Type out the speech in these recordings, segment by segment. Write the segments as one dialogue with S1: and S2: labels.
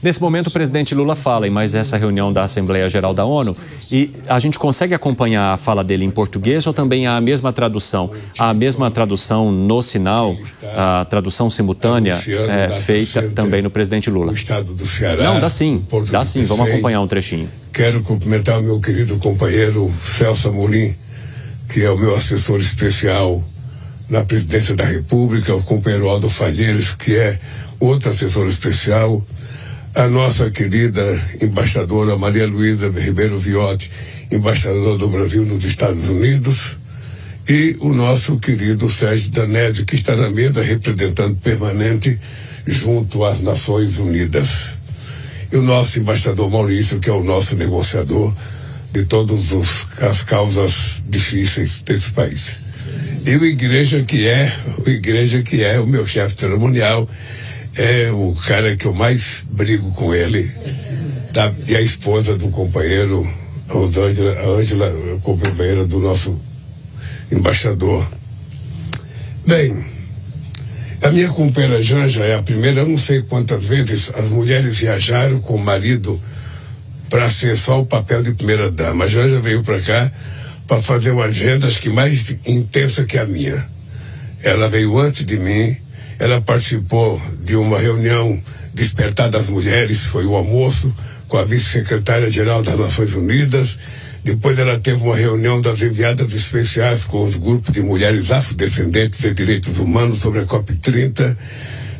S1: Nesse momento, o presidente Lula fala em mais essa reunião da Assembleia Geral da ONU e a gente consegue acompanhar a fala dele em português ou também há a mesma tradução? Há a mesma tradução no sinal, a tradução simultânea feita também no presidente Lula?
S2: O estado do Ceará.
S1: Não, dá sim, vamos acompanhar um trechinho.
S2: Quero cumprimentar o meu querido companheiro Celso Amorim, que é o meu assessor especial na presidência da República, o companheiro Aldo Falheiros, que é outro assessor especial, a nossa querida embaixadora Maria Luísa Ribeiro Viotti, embaixadora do Brasil nos Estados Unidos, e o nosso querido Sérgio Danese, que está na mesa representante permanente junto às Nações Unidas. E o nosso embaixador Maurício, que é o nosso negociador de todas as causas difíceis desse país. E o igreja que é o meu chefe cerimonial, é o cara que eu mais brigo com ele, tá? E a esposa do companheiro, a Ângela, companheira do nosso embaixador. Bem, a minha companheira Janja é a primeira, eu não sei quantas vezes as mulheres viajaram com o marido para ser só o papel de primeira dama. A Janja veio para cá para fazer uma agenda, acho que mais intensa que a minha. Ela veio antes de mim, ela participou de uma reunião Despertar das Mulheres, foi o almoço com a vice-secretária-geral das Nações Unidas. Depois ela teve uma reunião das enviadas especiais com os grupos de mulheres afrodescendentes e direitos humanos sobre a COP30.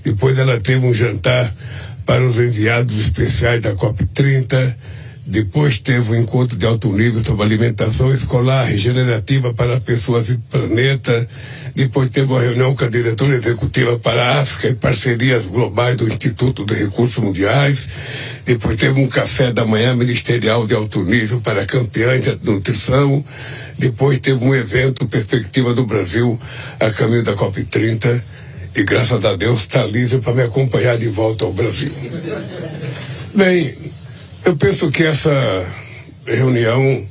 S2: Depois ela teve um jantar para os enviados especiais da COP30. Depois teve um encontro de alto nível sobre alimentação escolar regenerativa para pessoas e planeta. Depois teve uma reunião com a diretora executiva para a África e parcerias globais do Instituto de Recursos Mundiais. Depois teve um café da manhã ministerial de alto nível para campeãs de nutrição. Depois teve um evento Perspectiva do Brasil a caminho da COP30. E graças a Deus está livre para me acompanhar de volta ao Brasil. Bem, eu penso que essa reunião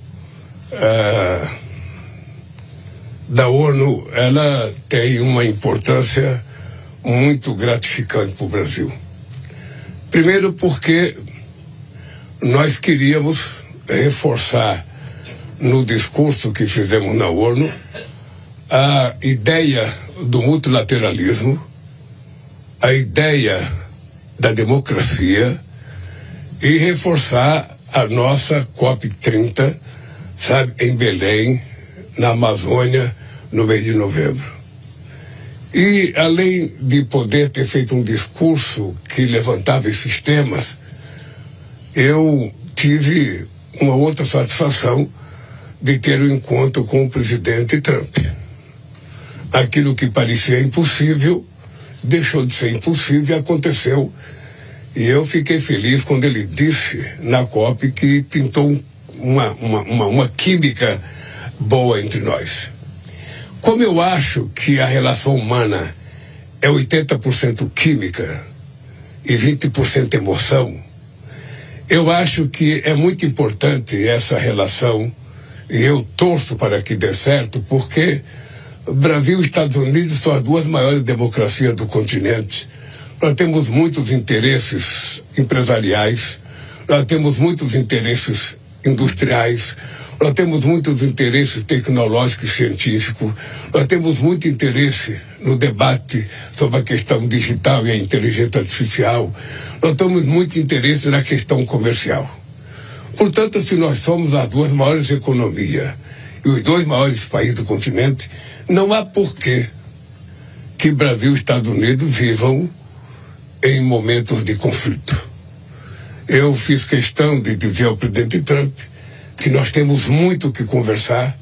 S2: da ONU, ela tem uma importância muito gratificante para o Brasil. Primeiro porque nós queríamos reforçar no discurso que fizemos na ONU a ideia do multilateralismo, a ideia da democracia, e reforçar a nossa COP30, sabe, em Belém, na Amazônia, no mês de novembro. E, além de poder ter feito um discurso que levantava esses temas, eu tive uma outra satisfação de ter um encontro com o presidente Trump. Aquilo que parecia impossível, deixou de ser impossível e aconteceu. E eu fiquei feliz quando ele disse na COP que pintou uma química boa entre nós. Como eu acho que a relação humana é 80% química e 20% emoção, eu acho que é muito importante essa relação e eu torço para que dê certo, porque Brasil e Estados Unidos são as duas maiores democracias do continente. Nós temos muitos interesses empresariais, nós temos muitos interesses industriais, nós temos muitos interesses tecnológicos e científicos, nós temos muito interesse no debate sobre a questão digital e a inteligência artificial, nós temos muito interesse na questão comercial. Portanto, se nós somos as duas maiores economias e os dois maiores países do continente, não há porquê que Brasil e Estados Unidos vivam em momentos de conflito. Eu fiz questão de dizer ao presidente Trump que nós temos muito o que conversar,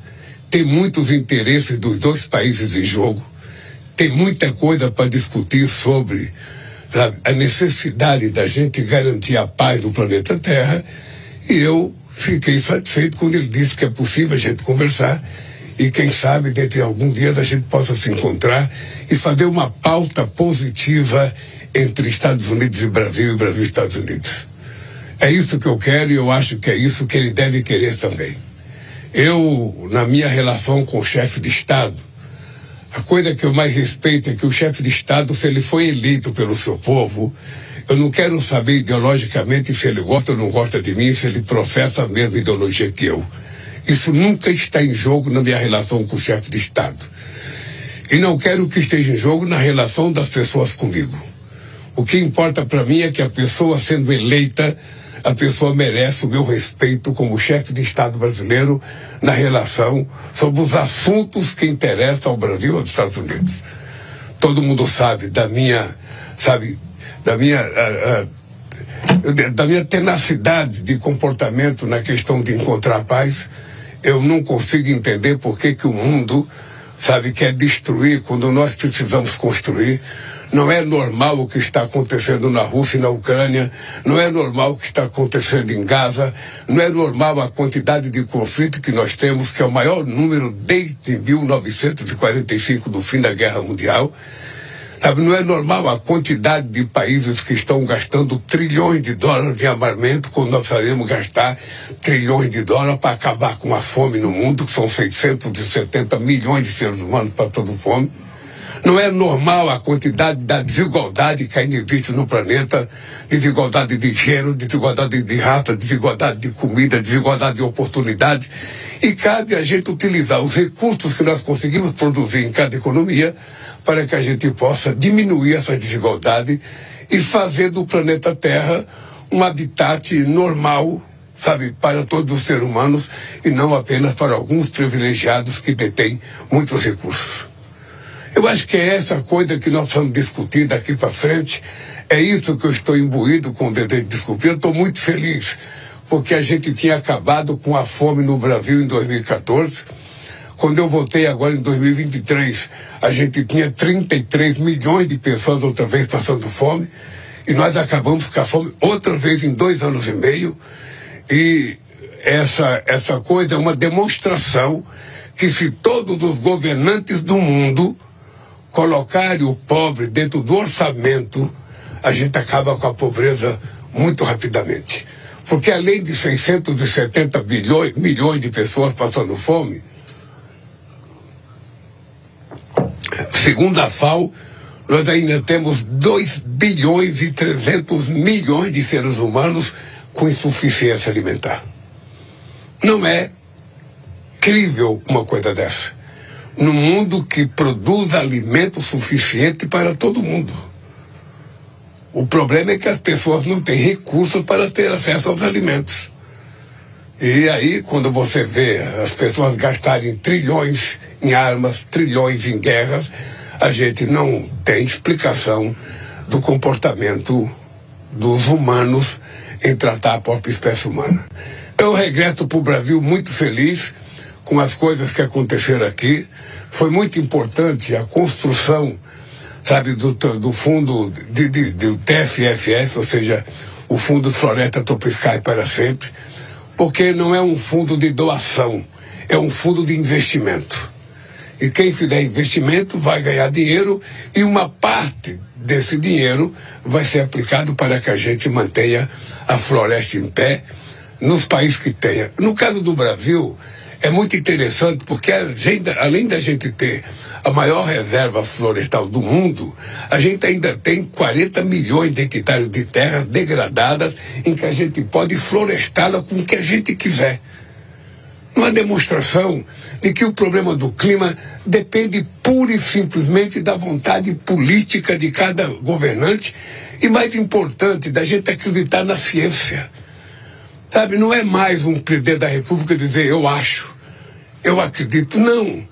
S2: tem muitos interesses dos dois países em jogo, tem muita coisa para discutir sobre a necessidade da gente garantir a paz no planeta Terra, e eu fiquei satisfeito quando ele disse que é possível a gente conversar e quem sabe dentro de algum dia a gente possa se encontrar e fazer uma pauta positiva entre Estados Unidos e Brasil e Estados Unidos. É isso que eu quero e eu acho que é isso que ele deve querer também. Eu, na minha relação com o chefe de Estado, a coisa que eu mais respeito é que o chefe de Estado, se ele foi eleito pelo seu povo, Eu não quero saber ideologicamente se ele gosta ou não gosta de mim, se ele professa a mesma ideologia que eu. Isso nunca está em jogo na minha relação com o chefe de Estado. E não quero que esteja em jogo na relação das pessoas comigo. O que importa para mim é que a pessoa sendo eleita, a pessoa merece o meu respeito como chefe de Estado brasileiro na relação sobre os assuntos que interessam ao Brasil e aos Estados Unidos. Todo mundo sabe da minha tenacidade de comportamento na questão de encontrar paz. Eu não consigo entender por que o mundo, quer destruir quando nós precisamos construir. Não é normal o que está acontecendo na Rússia e na Ucrânia, não é normal o que está acontecendo em Gaza, não é normal a quantidade de conflito que nós temos, que é o maior número desde 1945, do fim da Guerra Mundial. Não é normal a quantidade de países que estão gastando trilhões de dólares em armamento, quando nós precisamos gastar trilhões de dólares para acabar com a fome no mundo, que são 670 milhões de seres humanos passando fome. Não é normal a quantidade da desigualdade que ainda existe no planeta, desigualdade de gênero, desigualdade de raça, desigualdade de comida, desigualdade de oportunidade. E cabe a gente utilizar os recursos que nós conseguimos produzir em cada economia para que a gente possa diminuir essa desigualdade e fazer do planeta Terra um habitat normal, para todos os seres humanos e não apenas para alguns privilegiados que detêm muitos recursos. Eu acho que é essa coisa que nós vamos discutir daqui para frente. É isso que eu estou imbuído com o desejo de discutir. Eu estou muito feliz, porque a gente tinha acabado com a fome no Brasil em 2014. Quando eu voltei agora em 2023, a gente tinha 33 milhões de pessoas outra vez passando fome. E nós acabamos com a fome outra vez em 2 anos e meio. E essa coisa é uma demonstração que se todos os governantes do mundo colocarem o pobre dentro do orçamento, a gente acaba com a pobreza muito rapidamente. Porque além de 670 milhões de pessoas passando fome, segundo a FAO, nós ainda temos 2 bilhões e 300 milhões de seres humanos com insuficiência alimentar. Não é crível uma coisa dessa. Num mundo que produz alimento suficiente para todo mundo. O problema é que as pessoas não têm recursos para ter acesso aos alimentos. E aí, quando você vê as pessoas gastarem trilhões em armas, trilhões em guerras, a gente não tem explicação do comportamento dos humanos em tratar a própria espécie humana. Eu regresso para o Brasil muito feliz com as coisas que aconteceram aqui. Foi muito importante a construção, do fundo do TFFF, ou seja, o Fundo Floresta Tropicais para Sempre, porque não é um fundo de doação, é um fundo de investimento. E quem fizer investimento vai ganhar dinheiro e uma parte desse dinheiro vai ser aplicado para que a gente mantenha a floresta em pé nos países que tenha. No caso do Brasil, é muito interessante porque além da gente ter a maior reserva florestal do mundo, a gente ainda tem 40 milhões de hectares de terras degradadas em que a gente pode florestá-la com o que a gente quiser. Uma demonstração de que o problema do clima depende pura e simplesmente da vontade política de cada governante e, mais importante, da gente acreditar na ciência. Não é mais um presidente da República dizer eu acho, eu acredito. Não.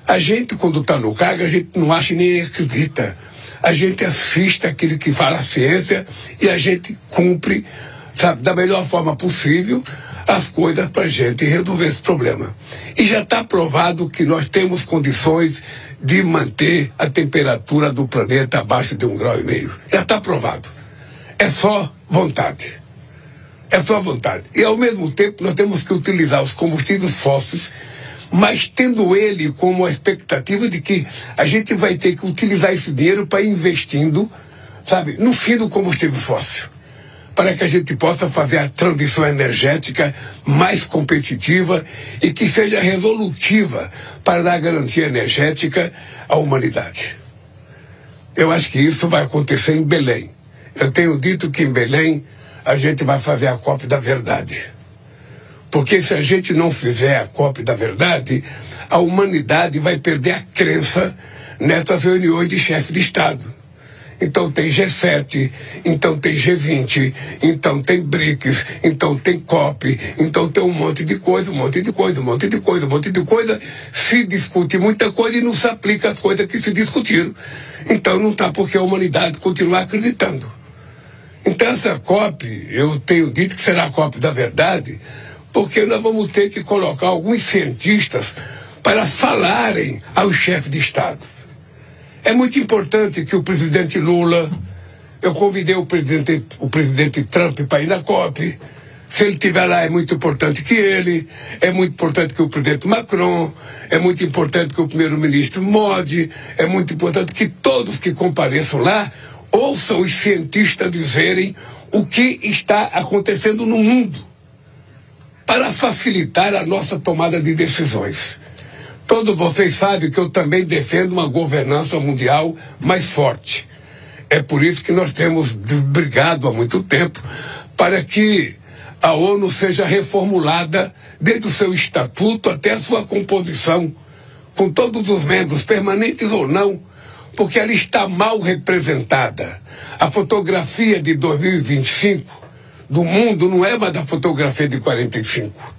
S2: A gente, quando está no cargo, a gente não acha e nem acredita. A gente assiste aquele que fala a ciência e a gente cumpre, da melhor forma possível as coisas para a gente resolver esse problema. E já está provado que nós temos condições de manter a temperatura do planeta abaixo de 1,5 graus. Já está provado. É só vontade. É só vontade. E, ao mesmo tempo, nós temos que utilizar os combustíveis fósseis, mas tendo ele como a expectativa de que a gente vai ter que utilizar esse dinheiro para ir investindo, no fim do combustível fóssil, para que a gente possa fazer a transição energética mais competitiva e que seja resolutiva para dar garantia energética à humanidade. Eu acho que isso vai acontecer em Belém. Eu tenho dito que em Belém a gente vai fazer a COP da verdade. Porque se a gente não fizer a COP da verdade, a humanidade vai perder a crença nessas reuniões de chefes de Estado. Então tem G7, então tem G20, então tem BRICS, então tem COP, então tem um monte de coisa. Se discute muita coisa e não se aplica as coisas que se discutiram. Então não está porque a humanidade continuar acreditando. Então essa COP, eu tenho dito que será a COP da verdade, porque nós vamos ter que colocar alguns cientistas para falarem aos chefes de Estado. É muito importante que o presidente Lula, eu convidei o presidente Trump para ir na COP. Se ele estiver lá, é muito importante que ele, é muito importante que o presidente Macron, é muito importante que o primeiro-ministro Modi, é muito importante que todos que compareçam lá ouçam os cientistas dizerem o que está acontecendo no mundo, para facilitar a nossa tomada de decisões. Todos vocês sabem que eu também defendo uma governança mundial mais forte. É por isso que nós temos brigado há muito tempo para que a ONU seja reformulada desde o seu estatuto até a sua composição, com todos os membros, permanentes ou não, porque ela está mal representada. A fotografia de 2025 do mundo não é mais da fotografia de 45.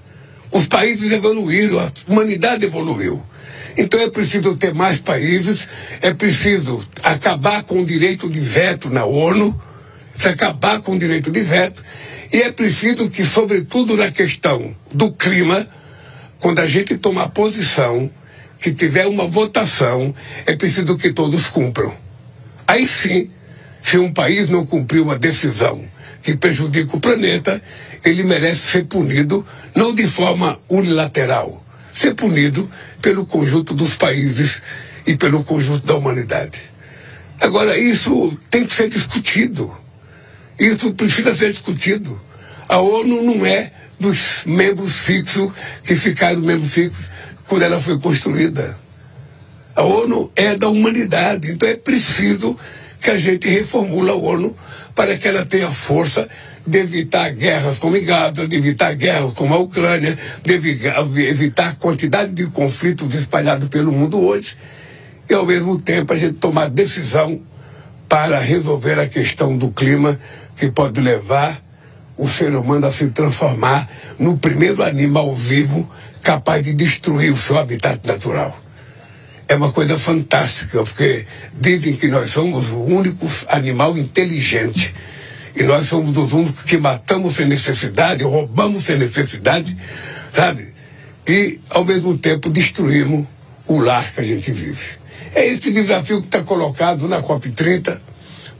S2: Os países evoluíram, a humanidade evoluiu. Então é preciso ter mais países, é preciso acabar com o direito de veto na ONU, acabar com o direito de veto, e é preciso que, sobretudo na questão do clima, quando a gente tomar posição, que tiver uma votação, é preciso que todos cumpram. Aí sim, se um país não cumprir uma decisão que prejudica o planeta, ele merece ser punido, não de forma unilateral, ser punido pelo conjunto dos países e pelo conjunto da humanidade. Agora, isso tem que ser discutido. Isso precisa ser discutido. A ONU não é dos membros fixos que ficaram membros fixos quando ela foi construída. A ONU é da humanidade, então é preciso que a gente reformule a ONU para que ela tenha força de evitar guerras como em Gaza, de evitar guerras como a Ucrânia, de evitar a quantidade de conflitos espalhados pelo mundo hoje, e ao mesmo tempo a gente tomar decisão para resolver a questão do clima, que pode levar o ser humano a se transformar no primeiro animal vivo capaz de destruir o seu habitat natural. É uma coisa fantástica, porque dizem que nós somos o único animal inteligente. E nós somos os únicos que matamos sem necessidade, roubamos sem necessidade, sabe? E, ao mesmo tempo, destruímos o lar que a gente vive. É esse desafio que está colocado na COP30.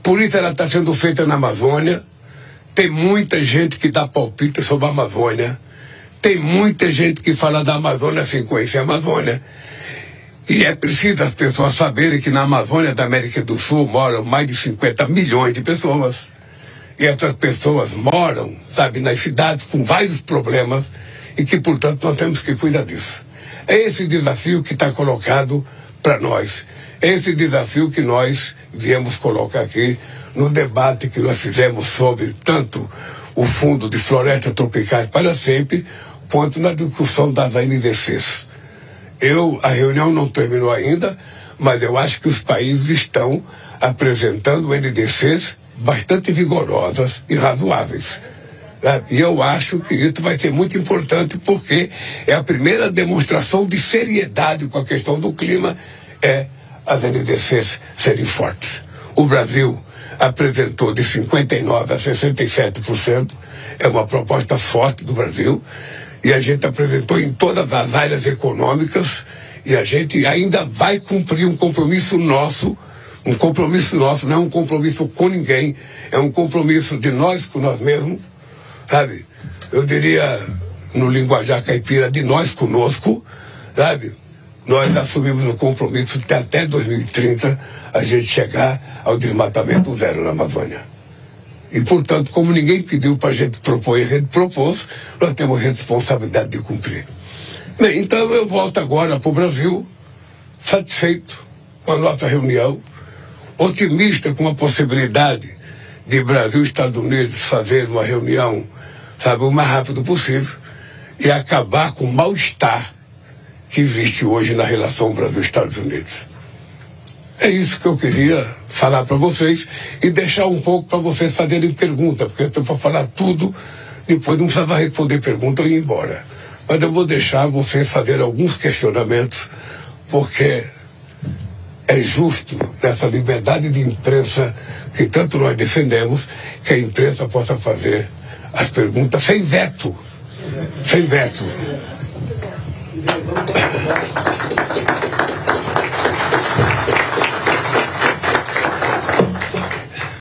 S2: Por isso ela está sendo feita na Amazônia. Tem muita gente que dá palpite sobre a Amazônia. Tem muita gente que fala da Amazônia sem conhecer a Amazônia. E é preciso as pessoas saberem que na Amazônia da América do Sul moram mais de 50 milhões de pessoas. E essas pessoas moram, sabe, nas cidades com vários problemas e que, portanto, nós temos que cuidar disso. É esse desafio que está colocado para nós. É esse desafio que nós viemos colocar aqui no debate que nós fizemos sobre tanto o Fundo de Florestas Tropicais para Sempre, quanto na discussão das NDCs. A reunião não terminou ainda, mas eu acho que os países estão apresentando NDCs bastante vigorosas e razoáveis. E eu acho que isso vai ser muito importante, porque é a primeira demonstração de seriedade com a questão do clima, as NDCs serem fortes. O Brasil apresentou de 59% a 67%, é uma proposta forte do Brasil, e a gente apresentou em todas as áreas econômicas, e a gente ainda vai cumprir um compromisso nosso, não é um compromisso com ninguém, é um compromisso de nós com nós mesmos, sabe? Eu diria, no linguajar caipira, de nós conosco, sabe? Nós assumimos o compromisso de até 2030 a gente chegar ao desmatamento zero na Amazônia. E, portanto, como ninguém pediu para a gente propor e a gente propôs, nós temos responsabilidade de cumprir. Bem, então eu volto agora para o Brasil, satisfeito com a nossa reunião, otimista com a possibilidade de Brasil e Estados Unidos fazer uma reunião, sabe, o mais rápido possível e acabar com o mal-estar que existe hoje na relação Brasil e Estados Unidos. É isso que eu queria falar para vocês e deixar um pouco para vocês fazerem pergunta, porque eu estou para falar tudo, depois não precisava responder pergunta e ir embora. Mas eu vou deixar vocês fazerem alguns questionamentos, porque é justo, nessa liberdade de imprensa que tanto nós defendemos, que a imprensa possa fazer as perguntas sem veto. Sem veto.